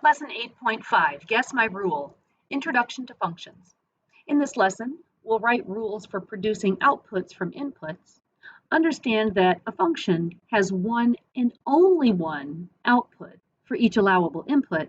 Lesson 8.5, Guess My Rule, Introduction to Functions. In this lesson, we'll write rules for producing outputs from inputs, understand that a function has one and only one output for each allowable input,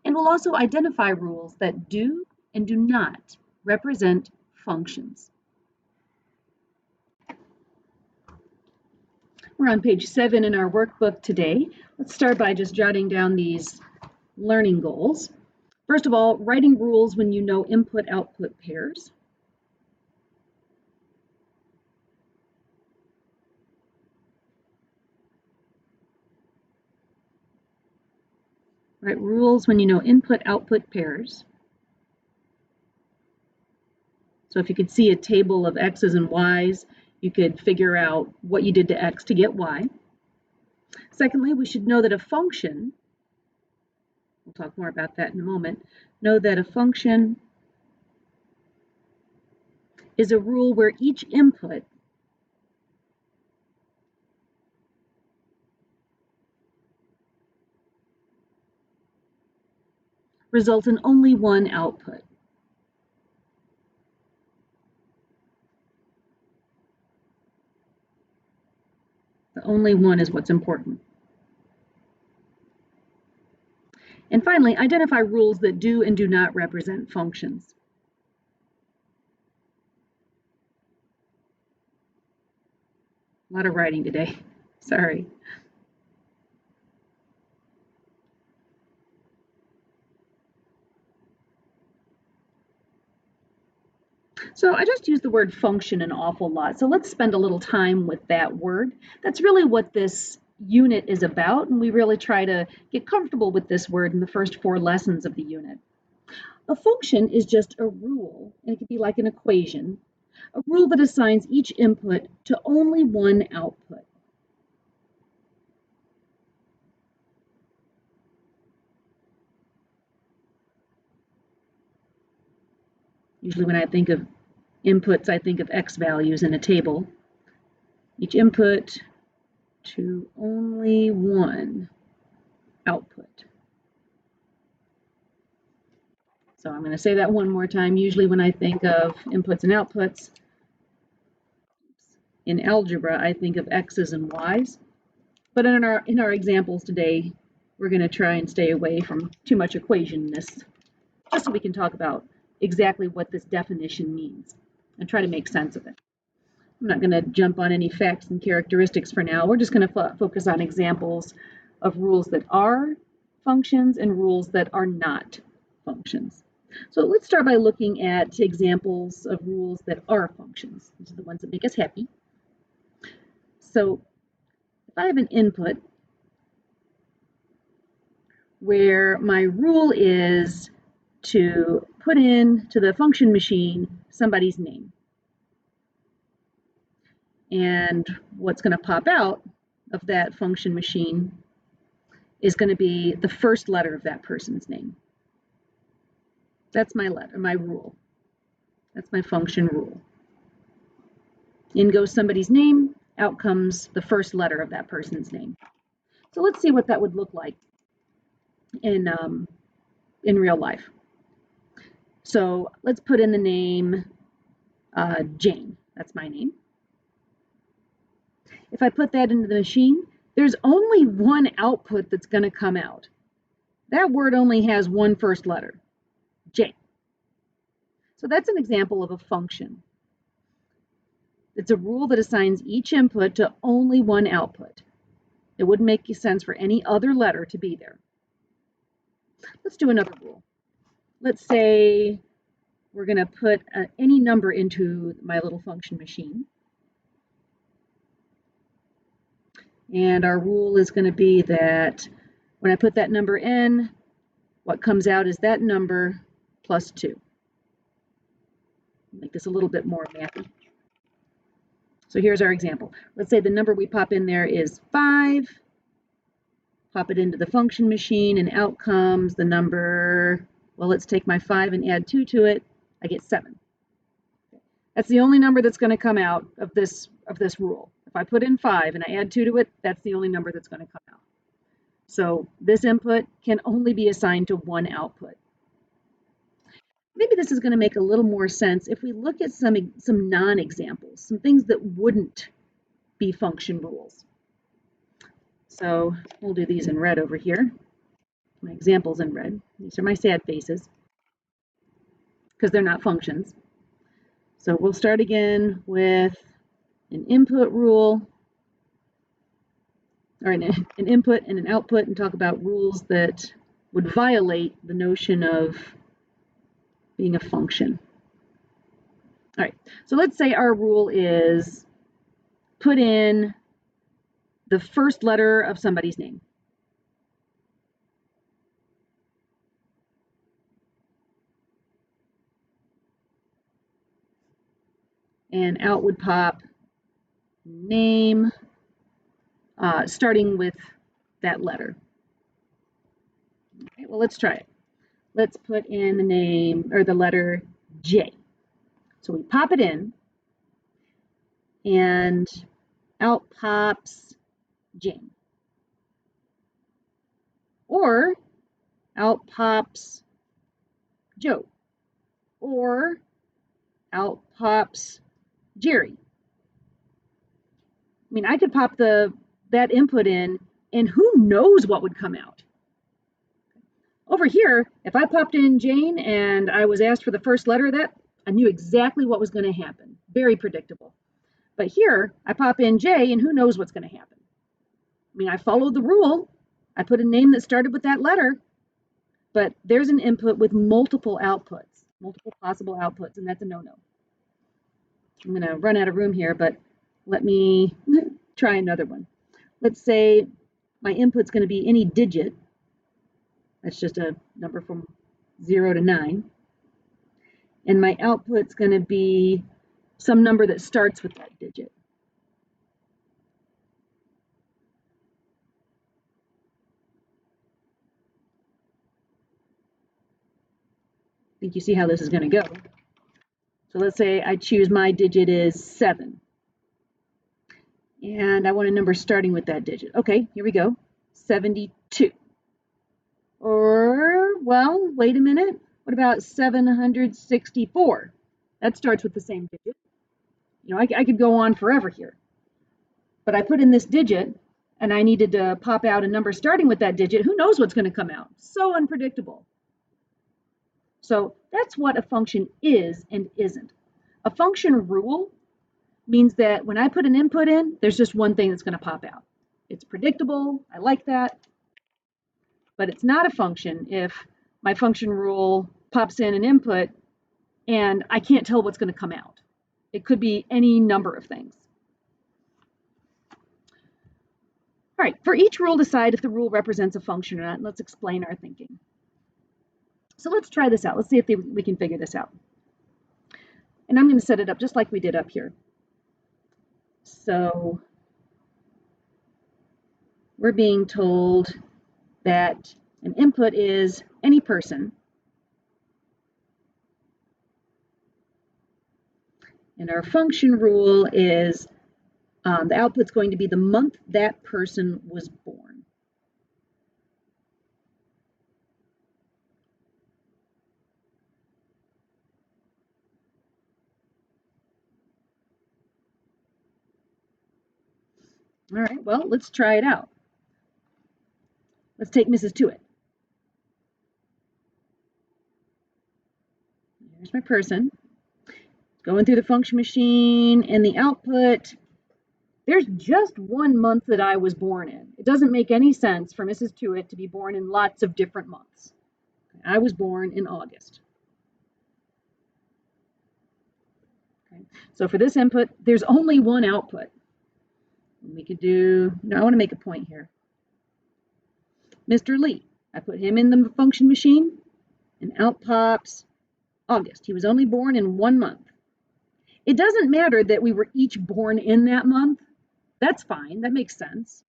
and we'll also identify rules that do and do not represent functions. We're on page 7 in our workbook today. Let's start by just jotting down these learning goals. First of all, writing rules when you know input-output pairs. Write rules when you know input-output pairs. So if you could see a table of x's and y's, you could figure out what you did to x to get y. Secondly, we should know that a function, we'll talk more about that in a moment, know that a function is a rule where each input results in only one output. The only one is what's important. And finally, identify rules that do and do not represent functions. A lot of writing today, sorry. So I just used the word function an awful lot. So let's spend a little time with that word. That's really what this unit is about, and we really try to get comfortable with this word in the first 4 lessons of the unit. A function is just a rule, and it could be like an equation, a rule that assigns each input to only one output. Usually when I think of inputs, I think of x values in a table. Each input to only one output. So I'm going to say that one more time. Usually when I think of inputs and outputs, in algebra, I think of x's and y's. But in our examples today, we're going to try and stay away from too much equationness, just so we can talk about exactly what this definition means and try to make sense of it. I'm not going to jump on any facts and characteristics for now. We're just going to focus on examples of rules that are functions and rules that are not functions. So let's start by looking at examples of rules that are functions. These are the ones that make us happy. So if I have an input where my rule is to put into the function machine somebody's name, and what's going to pop out of that function machine is going to be the first letter of that person's name. That's my rule. That's my function rule. In goes somebody's name, out comes the first letter of that person's name. So let's see what that would look like in real life. So let's put in the name Jane. That's my name. If I put that into the machine, there's only one output that's going to come out. That word only has one first letter, J. So that's an example of a function. It's a rule that assigns each input to only one output. It wouldn't make sense for any other letter to be there. Let's do another rule. Let's say we're going to put any number into my little function machine. And our rule is going to be that when I put that number in, what comes out is that number plus 2. Make this a little bit more mathy. So here's our example. Let's say the number we pop in there is 5. Pop it into the function machine, and out comes the number, well, let's take my 5 and add 2 to it. I get 7. That's the only number that's going to come out of this rule. If I put in 5 and I add 2 to it, that's the only number that's going to come out. So this input can only be assigned to one output. Maybe this is going to make a little more sense if we look at some non-examples, some things that wouldn't be function rules. So we'll do these in red over here. My examples in red. These are my sad faces because they're not functions. So we'll start again with an input rule, or an input and an output, and talk about rules that would violate the notion of being a function. All right, so let's say our rule is put in the first letter of somebody's name. And out would pop name, starting with that letter. Okay, well, let's try it. Let's put in the name, or the letter J. So we pop it in, and out pops Jane. Or out pops Joe. Or out pops Jerry. I mean, I could pop that input in, and who knows what would come out. Over here, if I popped in Jane and I was asked for the first letter of that, I knew exactly what was going to happen. Very predictable. But here, I pop in J, and who knows what's going to happen. I mean, I followed the rule. I put a name that started with that letter, but there's an input with multiple outputs, multiple possible outputs, and that's a no-no. I'm going to run out of room here, but let me try another one. Let's say my input's going to be any digit. That's just a number from 0 to 9. And my output's going to be some number that starts with that digit. I think you see how this is going to go. So let's say I choose my digit is 7. And I want a number starting with that digit. Okay, here we go. 72. Or, well, wait a minute. What about 764? That starts with the same digit. You know, I could go on forever here. But I put in this digit, and I needed to pop out a number starting with that digit. Who knows what's going to come out? So unpredictable. So that's what a function is and isn't. A function rule means that when I put an input in, there's just one thing that's going to pop out. It's predictable. I like that. But it's not a function if my function rule pops in an input and I can't tell what's going to come out. It could be any number of things. All right, for each rule, decide if the rule represents a function or not, and let's explain our thinking. So let's try this out. Let's see if we can figure this out. And I'm going to set it up just like we did up here. So we're being told that an input is any person. And our function rule is the output's going to be the month that person was born. All right, well, let's try it out. Let's take Mrs. Tuitt. Here's my person. Going through the function machine, and the output, there's just one month that I was born in. It doesn't make any sense for Mrs. Tuitt to be born in lots of different months. I was born in August. Okay. So for this input, there's only one output. We could do, no, I want to make a point here. Mr. Lee, I put him in the function machine, and out pops August. He was only born in 1 month. It doesn't matter that we were each born in that month. That's fine, that makes sense.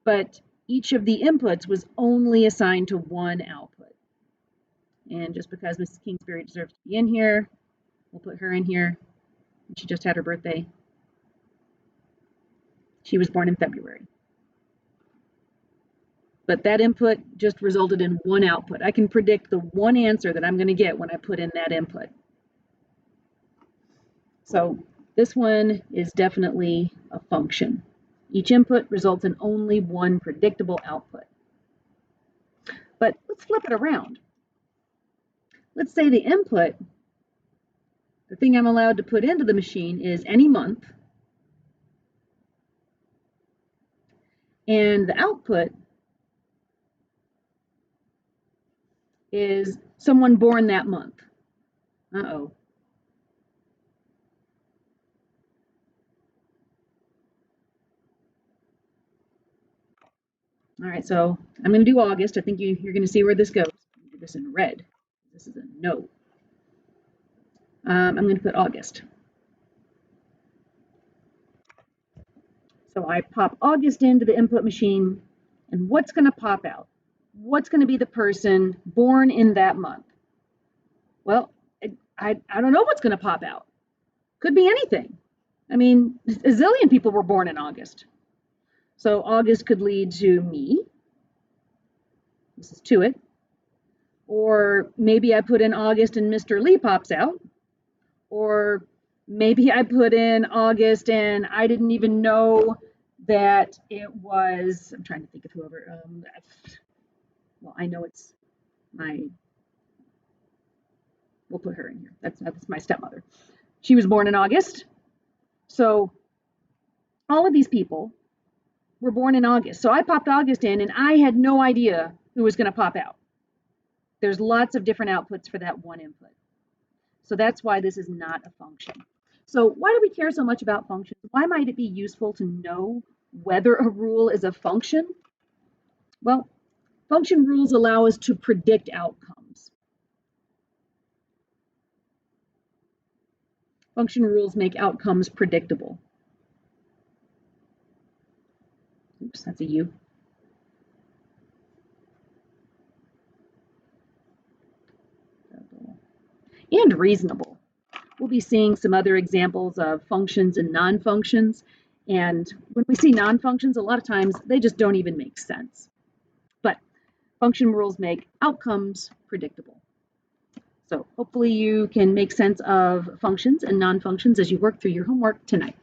But each of the inputs was only assigned to one output. And just because Mrs. Kingsbury deserves to be in here, we'll put her in here. She just had her birthday. She was born in February. but that input just resulted in one output. I can predict the one answer that I'm going to get when I put in that input. So this one is definitely a function. Each input results in only one predictable output. But let's flip it around. Let's say the input, the thing I'm allowed to put into the machine, is any month, and the output is someone born that month. Uh-oh. All right, so I'm going to do August. I think you're going to see where this goes. Do this in red. This is a no. I'm going to put August. So I pop August into the input machine, and what's going to pop out? What's going to be the person born in that month? Well, I don't know what's going to pop out. Could be anything. I mean, a zillion people were born in August. So August could lead to me. This is to it. Or maybe I put in August and Mr. Lee pops out. Or maybe I put in August and I didn't even know that it was, I'm trying to think of whoever, well, I know it's we'll put her in here. That's my stepmother. She was born in August. So all of these people were born in August. So I popped August in and I had no idea who was going to pop out. There's lots of different outputs for that one input. So that's why this is not a function. So why do we care so much about functions? Why might it be useful to know whether a rule is a function? Well, function rules allow us to predict outcomes. Function rules make outcomes predictable. Oops, that's a U. And reasonable. We'll be seeing some other examples of functions and non-functions. And when we see non-functions, a lot of times they just don't even make sense. But function rules make outcomes predictable. So hopefully you can make sense of functions and non-functions as you work through your homework tonight.